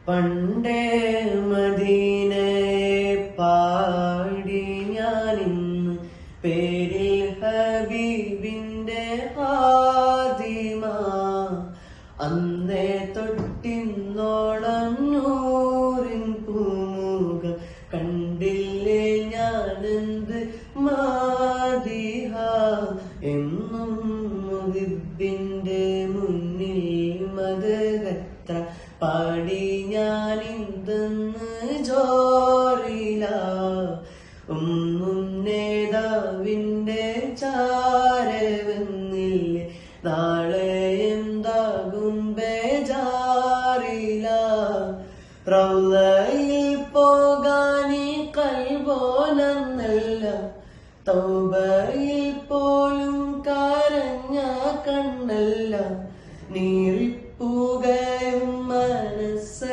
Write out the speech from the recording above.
പണ്ടേ മദീനയെ പാടി ഞാനിന്ന് പേരിൽ ഹബീബിന്റെ ഹാദിമ. അന്നേ തൊട്ടിന്നോളം നൂറിൻ പൂമുഖം കണ്ടില്ലേ ഞാനെന്ത് മാദിഹ. എന്നും മുഹിബിന്റെ മുന്നിൽ മദഹത്ര പാടി ഞാനിന്തെന്ന് ജോറില. നേതാവിന്റെ ചാരവെന്നില്ലേ നാളെ എന്താകും ബേജാറില. റൗളയിൽ പോകാനീ കൽബോലെന്നല്ല, തൗബയിൽ പോലും കരഞ്ഞ കണ്ണല്ല, നീറിപ്പുകയും മനസ്സല്ല.